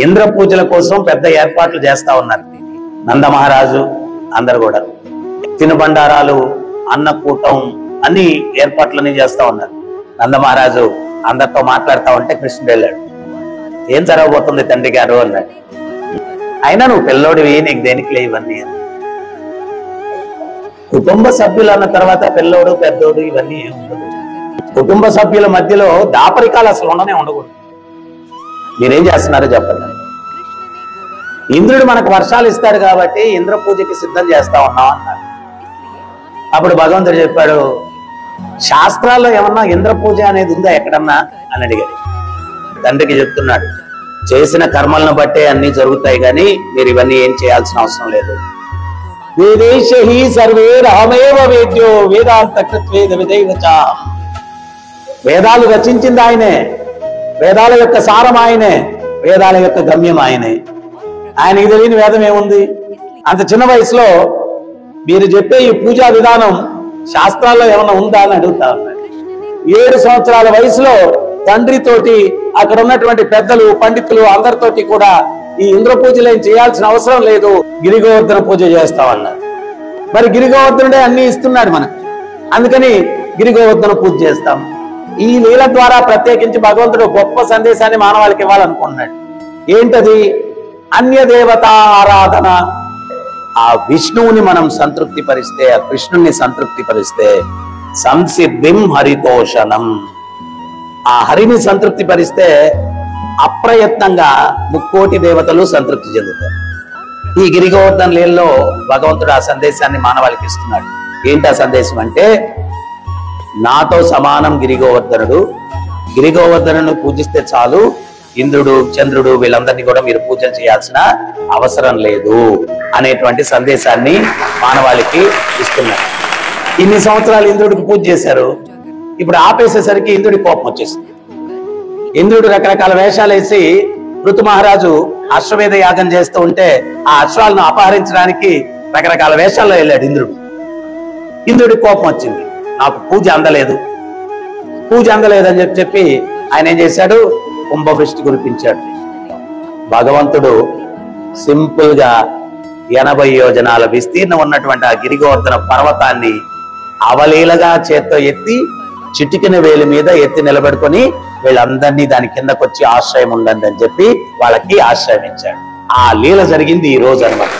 ఇంద్ర పూజల కోసం పెద్ద ఏర్పాట్లు చేస్తా ఉన్నారు నంద మహారాజు. అందరు కూడా తినుబండారాలు, అన్నకూటం అన్ని ఏర్పాట్లన్నీ చేస్తా ఉన్నారు. నంద మహారాజు అందరితో మాట్లాడుతా ఉంటే కృష్ణుడు వెళ్ళాడు. ఏం జరగబోతుంది తండ్రి గారు అన్నాడు. అయినా నువ్వు పిల్లోడివి, నీకు దేనికి ఇవన్నీ. కుటుంబ సభ్యులు అన్న తర్వాత పిల్లోడు పెద్దోడు ఇవన్నీ ఉండదు. కుటుంబ సభ్యుల మధ్యలో దాపరికాలు అసలు ఉండకూడదు. మీరేం చేస్తున్నారో చెప్పండి. ఇంద్రుడు మనకు వర్షాలు ఇస్తాడు కాబట్టి ఇంద్ర పూజకి సిద్ధం చేస్తా ఉన్నాం అన్నాడు. అప్పుడు భగవంతుడు చెప్పాడు, శాస్త్రాల్లో ఏమన్నా ఇంద్ర పూజ అనేది ఉందా ఎక్కడన్నా అని అడిగాడు. తండ్రికి చెప్తున్నాడు, చేసిన కర్మలను బట్టే అన్ని జరుగుతాయి కానీ మీరు ఇవన్నీ ఏం చేయాల్సిన అవసరం లేదు. వేదేశహి సర్వే రామేవ వేద్యో వేదాంత కృత్వేద విదైవచ. వేదాలు రచించింది ఆయనే, వేదాల యొక్క సారం ఆయనే, వేదాల యొక్క గమ్యం ఆయనే. ఆయనకి తెలియని వేదం ఏముంది? అంత చిన్న వయసులో మీరు చెప్పే ఈ పూజా విధానం శాస్త్రాల్లో ఏమన్నా ఉందా అని అడుగుతా ఉన్నాడు. 7 సంవత్సరాల వయసులో తండ్రితోటి అక్కడ ఉన్నటువంటి పెద్దలు పండితులు అందరితోటి కూడా ఈ ఇంద్ర పూజలు ఏం చేయాల్సిన అవసరం లేదు, గిరిగోవర్ధన పూజ చేస్తామన్నారు. మరి గిరిగోవర్ధనుడే అన్ని ఇస్తున్నాడు మనకు, అందుకని గిరిగోవర్ధన పూజ చేస్తాం. ఈ లీల ద్వారా ప్రత్యేకించి భగవంతుడు గొప్ప సందేశాన్ని మానవాళికి ఇవ్వాలనుకుంటున్నాడు. ఏంటది? అన్యదేవత ఆరాధన. ఆ విష్ణువుని మనం సంతృప్తి పరిస్తే, ఆ కృష్ణుని సంతృప్తి పరిస్తే సంసిద్ధిం హరితోషణం. ఆ హరిని సంతృప్తి పరిస్తే అప్రయత్నంగా 3,000,000 దేవతలు సంతృప్తి చెందుతారు. ఈ గిరిగోవర్ధన లీలలో భగవంతుడు ఆ సందేశాన్ని మానవాళికి ఇస్తున్నాడు. ఏంటి ఆ సందేశం అంటే, నాతో సమానం గిరిగోవర్ధనుడు, గిరిగోవర్ధనుని పూజిస్తే చాలు, ఇంద్రుడు చంద్రుడు వీళ్ళందరినీ కూడా మీరు పూజలు చేయాల్సిన అవసరం లేదు అనేటువంటి సందేశాన్ని మానవాళికి ఇస్తున్నారు. ఇన్ని సంవత్సరాలు ఇంద్రుడికి పూజ చేశారు, ఇప్పుడు ఆపేసేసరికి ఇంద్రుడి కోపం వచ్చేసింది. ఇంద్రుడు రకరకాల వేషాలు వేసి ఋతు మహారాజు అశ్వమేధ యాగం చేస్తూ ఉంటే ఆ అశ్వాలను అపహరించడానికి రకరకాల వేషాల్లో వెళ్ళాడు ఇంద్రుడు. ఇంద్రుడికి కోపం వచ్చింది, నాకు పూజ అందలేదని చెప్పి ఆయన ఏం చేశాడు? కుంభవృష్టి కురిపించాడు. భగవంతుడు సింపుల్ గా 80 యోజనాల విస్తీర్ణం ఉన్నటువంటి ఆ గిరిగోవర్ధన పర్వతాన్ని అవలీలగా చేత్తో ఎత్తి చిటికిన వేలి మీద ఎత్తి నిలబెట్టుకొని వీళ్ళందరినీ దాని కిందకు వచ్చి ఆశ్రయం ఉండండి అని చెప్పి వాళ్ళకి ఆశ్రయం ఇచ్చాడు. ఆ లీల జరిగింది ఈ రోజు అన్నమాట.